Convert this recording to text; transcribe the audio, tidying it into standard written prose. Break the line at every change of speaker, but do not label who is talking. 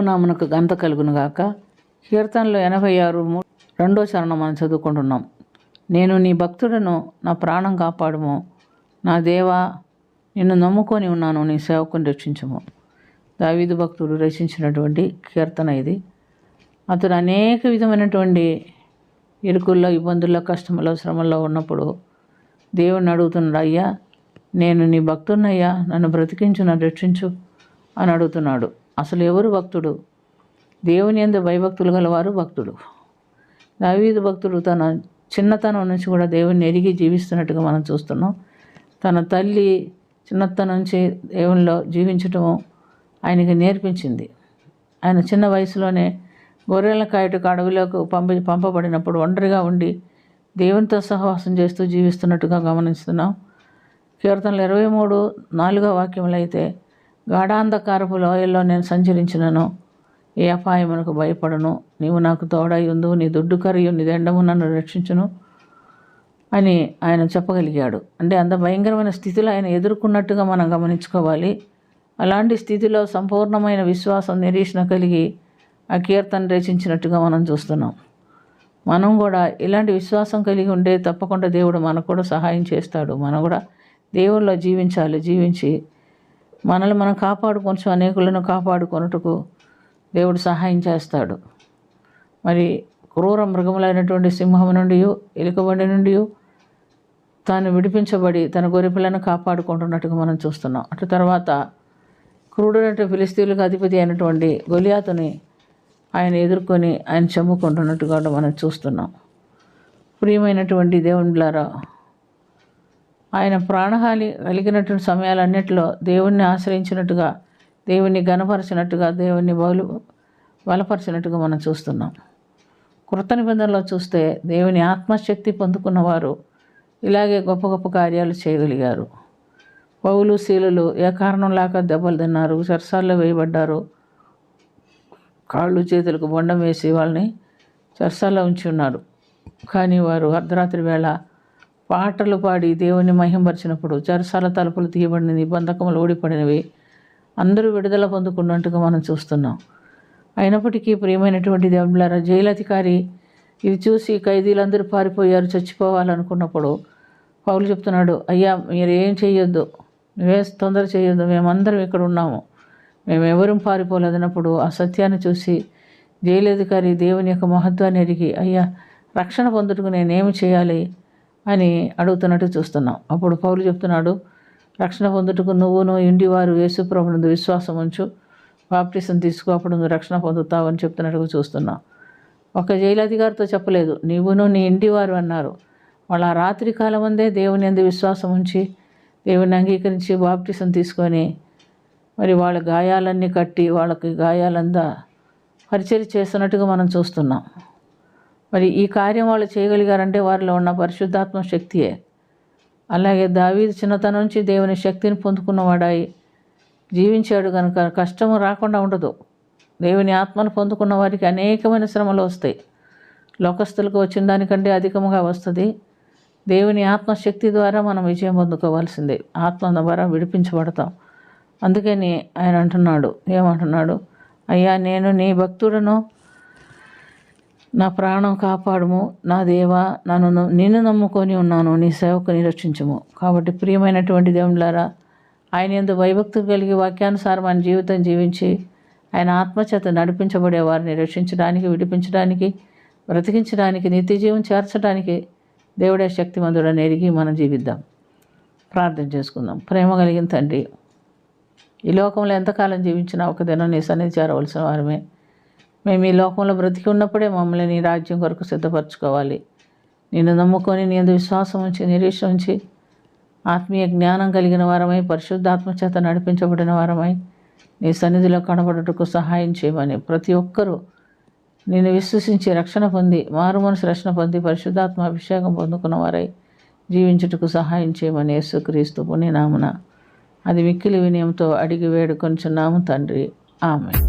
నామమునకు ఘనత కలుగునుగాక. కీర్తనలు 86 రెండో చరణం మనం చదువుకుంటున్నాం. నేను నీ భక్తుడను, నా ప్రాణం కాపాడుము. నా దేవా, నిన్ను నమ్ముకొని ఉన్నాను, నీ సేవకుని రక్షించుము. దావీదు భక్తుడు రచించినటువంటి కీర్తన ఇది. అతడు అనేక విధమైనటువంటి ఇరుకుల్లో, ఇబ్బందుల్లో, కష్టంలో, శ్రమల్లో ఉన్నప్పుడు దేవుణ్ణి అడుగుతున్నాడు, అయ్యా నేను నీ భక్తున్నయ్యా, నన్ను బ్రతికించు, నన్ను రక్షించు అని అడుగుతున్నాడు. అసలు ఎవరు భక్తుడు? దేవుని యందు భయభక్తులు గలవారు భక్తుడు. దావీదు భక్తుడు తన చిన్నతనం నుంచి కూడా దేవుణ్ణి ఎరిగి జీవిస్తున్నట్టుగా మనం చూస్తున్నాం. తన తల్లి చిన్నతనం నుంచి దేవునిలో జీవించటము ఆయనకి నేర్పించింది. ఆయన చిన్న వయసులోనే గొర్రెల కాయటకు అడవిలోకి పంపబడినప్పుడు ఒంటరిగా ఉండి దేవునితో సహవాసం చేస్తూ జీవిస్తున్నట్టుగా గమనిస్తున్నాం. కీర్తనలు 23:4 వాక్యములు అయితే, గాఢాంధకారపు లోయల్లో నేను సంచరించినను, ఏ అపాయమునకు భయపడను, నీవు నాకు తోడై ఉందు, నీ దుడ్డు కరియు నీ దండము నన్ను రక్షించును అని ఆయన చెప్పగలిగాడు. అంటే అంత భయంకరమైన స్థితిలో ఆయన ఎదుర్కొన్నట్టుగా మనం గమనించుకోవాలి. అలాంటి స్థితిలో సంపూర్ణమైన విశ్వాసం, నిరీక్షణ కలిగి ఆ కీర్తన రచించినట్టుగా మనం చూస్తున్నాం. మనం కూడా ఇలాంటి విశ్వాసం కలిగి ఉంటే తప్పకుండా దేవుడు మనకు కూడా సహాయం చేస్తాడు. మనం కూడా దేవుళ్ళలో జీవించాలి. జీవించి మనల్ని మనం కాపాడుకొనచ్చు, అనేకులను కాపాడుకొనుటకు దేవుడు సహాయం చేస్తాడు. మరి క్రూర మృగములైనటువంటి సింహం నుండి, ఎలుకబండి నుండి తాను విడిపించబడి తన గొర్రెపిల్లను కాపాడుకుంటున్నట్టుగా మనం చూస్తున్నాం. అటు తర్వాత క్రూడైన ఫిలిస్తీయులకు అధిపతి అయినటువంటి గొలియాతుని ఆయన ఎదుర్కొని ఆయన చంపుకుంటున్నట్టుగా మనం చూస్తున్నాం. ప్రియమైనటువంటి దేవునిలారా, ఆయన ప్రాణహాని కలిగినటువంటి సమయాలన్నిటిలో దేవుణ్ణి ఆశ్రయించినట్టుగా, దేవుణ్ణి ఘనపరిచినట్టుగా, దేవుణ్ణి బలపరిచినట్టుగా మనం చూస్తున్నాం. కృత నిబంధనలో చూస్తే దేవుని ఆత్మశక్తి పొందుకున్నవారు ఇలాగే గొప్ప గొప్ప కార్యాలు చేయగలిగారు. పౌలు, శీలలు ఏ కారణం లేక దెబ్బలు తిన్నారు, చెరసాల్లో వేయబడ్డారు. కాళ్ళు చేతులకు బొండం వేసి వాళ్ళని చెరసాల్లో ఉంచి ఉన్నారు. కానీ వారు అర్ధరాత్రి వేళ పాటలు పాడి దేవుని మహింపరిచినప్పుడు చెరసాల తలుపులు తీయబడినవి, బంధకములు ఓడిపడినవి, అందరూ విడుదల పొందుకున్నట్టుగా మనం చూస్తున్నాం. అయినప్పటికీ ప్రియమైనటువంటి దేవుళ్ళారా, జైలు అధికారి ఇది చూసి ఖైదీలందరూ పారిపోయారు, చచ్చిపోవాలనుకున్నప్పుడు పౌలు చెప్తున్నాడు, అయ్యా మీరు ఏం చేయొద్దు, నువ్వే తొందర చేయొద్దు, మేమందరం ఇక్కడ ఉన్నాము, మేమెవరూ పారిపోలేదన్నప్పుడు ఆ సత్యాన్ని చూసి జైలు అధికారి దేవుని యొక్క మహత్వాన్ని ఎరిగి, అయ్యా రక్షణ పొందుటకు నేనేమి చేయాలి అని అడుగుతున్నట్టు చూస్తున్నాం. అప్పుడు పౌలు చెప్తున్నాడు, రక్షణ పొందుటకు నువ్వును ఇంటివారు యేసుప్రభునందు విశ్వాసం ఉంచు, బాప్టిసం తీసుకో, అప్పుడు నువ్వు రక్షణ పొందుతావు అని చెప్తున్నట్టుగా చూస్తున్నాం. ఒక జైలు అధికారితో చెప్పలేదు, నీవును నీ ఇంటివారు అన్నారు. వాళ్ళ ఆ రాత్రి కాలం ముందే దేవుని యందు విశ్వాసం ఉంచి దేవుని అంగీకరించి బాప్టిసం తీసుకొని మరి వాళ్ళ గాయాలన్నీ కట్టి వాళ్ళకి గాయాలంతా పరిచర్య చేస్తున్నట్టుగా మనం చూస్తున్నాం. మరి ఈ కార్యం వాళ్ళు చేయగలిగారంటే వారిలో ఉన్న పరిశుద్ధాత్మ శక్తియే. అలాగే దావీదు చిన్నతనం నుంచి దేవుని శక్తిని పొందుకున్నవాడాయి జీవించాడు కనుక కష్టము రాకుండా ఉండదు. దేవుని ఆత్మను పొందుకున్న వారికి అనేకమైన శ్రమలు వస్తాయి. లోకస్తులకు వచ్చిన దానికంటే అధికంగా వస్తుంది. దేవుని ఆత్మశక్తి ద్వారా మనం విజయం పొందుకోవాల్సిందే. ఆత్మ ద్వారా విడిపించబడతాం. అందుకని ఆయన అంటున్నాడు, ఏమంటున్నాడు, అయ్యా నేను నీ భక్తుడను, నా ప్రాణం కాపాడుము, నా దేవా నిన్ను నమ్ముకొని ఉన్నాను, నీ సేవకుని రక్షించుము. కాబట్టి ప్రియమైనటువంటి దేవుళ్ళారా, ఆయన యందు భయభక్తులు కలిగి వాక్యానుసారమైన జీవితం జీవించి ఆయన ఆత్మచేత నడిపించబడే వారిని రక్షించడానికి, విడిపించడానికి, బ్రతికించడానికి, నిత్య జీవం చేర్చడానికి దేవుడే శక్తిమంతుడని ఎరిగి మనం జీవిద్దాం. ప్రార్థన చేసుకుందాం. ప్రేమ కలిగిన తండ్రి, ఈ లోకంలో ఎంతకాలం జీవించినా ఒక దినం నీ సన్నిధి చేరవలసిన వారమే. మేము ఈ లోకంలో బ్రతికి ఉన్నప్పుడే మమ్మల్ని నీ రాజ్యం కొరకు సిద్ధపరచుకోవాలి. నిన్ను నమ్ముకొని నీ యందు విశ్వాసం ఉంచి, నిరీక్షణ ఉంచి, ఆత్మీయ జ్ఞానం కలిగిన వారమై, పరిశుద్ధాత్మ చేత నడిపించబడిన వారమై నీ సన్నిధిలో కనబడుటకు సహాయం చేయమని ప్రతి ఒక్కరూ నిన్ను విశ్వసించి రక్షణ పొంది, మారు మనసు రక్షణ పొంది, పరిశుద్ధాత్మ అభిషేకం పొందుకున్న వారై జీవించుటకు సహాయం చేయమని యేసుక్రీస్తు పుణ్యనామమున అది మిక్కిలి వినయంతో అడిగి వేడుకొనుచున్నాము తండ్రి. ఆమేన్.